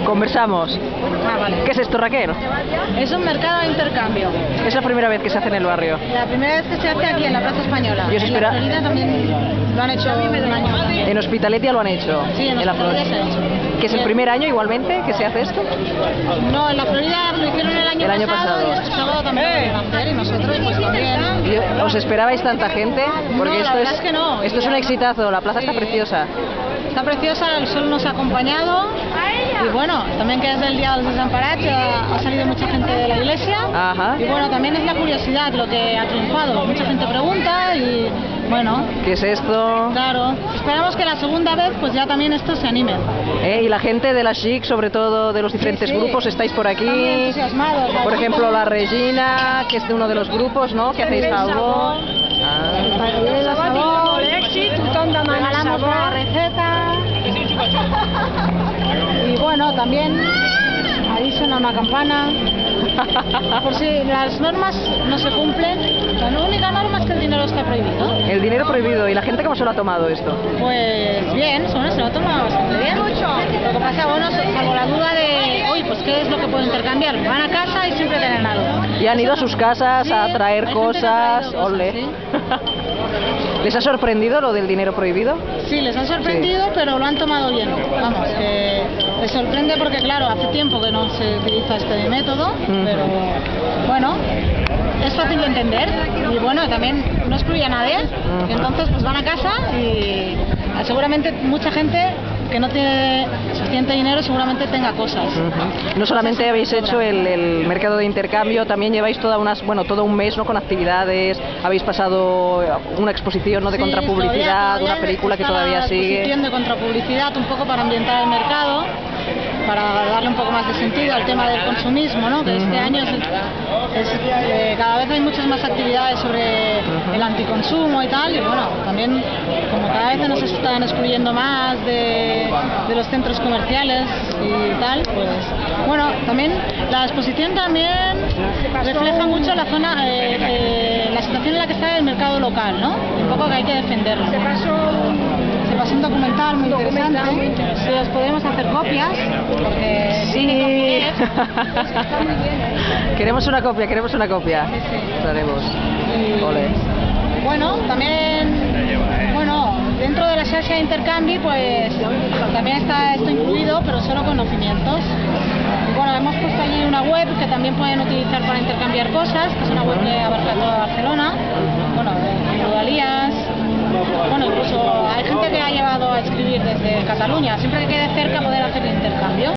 Conversamos. Ah, vale. ¿Qué es esto, Raquel? Es un mercado de intercambio. Es la primera vez que se hace en el barrio. La primera vez que se hace aquí en la Plaza Española. Y os espera- En la Florida también lo han hecho un año también. En Hospitalet ya lo han hecho. Sí, en la Hospitalet Florida. se ha hecho. ¿Que es el primer año igualmente que se hace esto? No, en la Florida lo hicieron el año pasado y este sábado también lo van a hacer y nosotros pues también. ¿Y ¿Os esperabais tanta gente? Porque No, la esto verdad es que no. Esto es un exitazo, la plaza está Sí. preciosa. Está preciosa, el sol nos ha acompañado y bueno, también que es el día de los desamparados ha salido mucha gente de la iglesia. Ajá. Y bueno, también es la curiosidad lo que ha triunfado. Mucha gente pregunta y bueno, ¿Qué es esto? claro, esperamos que la segunda vez pues ya también estos se animen. Y la gente de la Chic, sobre todo de los diferentes Sí, sí. grupos, estáis por Están muy aquí. entusiasmados. Por ejemplo, la Regina, que es de uno de los grupos, ¿no? Que hacéis algo. Regalamos la receta. Y bueno, también ahí suena una campana. Por si las normas no se cumplen, la única norma es que el dinero está prohibido. El dinero prohibido. ¿Y la gente cómo se lo ha tomado esto? Pues bien, se lo toma bastante bien. Lo que pasa, bueno, salvo la duda de, oye, pues qué es lo que puedo intercambiar. Van a casa y siempre tienen algo. Y han ido a sus casas Sí, a traer hay gente que ha cosas. traído cosas, Ole. sí. ¿Les ha sorprendido lo del dinero prohibido? Sí, les ha sorprendido, pero lo han tomado bien. Vamos, que les sorprende porque, claro, hace tiempo que no se utiliza este método, pero bueno, es fácil de entender y bueno, también no excluye a nadie. Y entonces, pues van a casa y seguramente mucha gente que no tiene suficiente dinero seguramente tenga cosas. No solamente habéis hecho el mercado de intercambio, también lleváis todo un mes, ¿no? Con actividades, habéis pasado una exposición, ¿no? De Sí, contrapublicidad, todavía una película que está todavía la sigue. exposición de contrapublicidad, un poco para ambientar el mercado, para darle un poco más de sentido al tema del consumismo, ¿no? Que este año cada vez hay muchas más actividades sobre el anticonsumo y tal, y bueno, también como cada vez nos están excluyendo más de los centros comerciales y tal, pues bueno, también la exposición también refleja mucho la zona, la situación en la que está el mercado local, ¿no? Un poco que hay que defenderlo. Se pasó un documental muy interesante, si os podemos hacer copias, porque Sí. Queremos una copia. Sí. Lo haremos. Ole. Bueno, también, bueno, dentro de la xarxa de intercambio, pues también está esto incluido, pero solo conocimientos. Y bueno, hemos puesto allí una web que también pueden utilizar para intercambiar cosas, que es una web que abarca toda Barcelona, bueno, de Rodalías. Bueno, incluso hay gente que ha llevado a escribir desde Cataluña, siempre que quede cerca poder hacer el intercambio.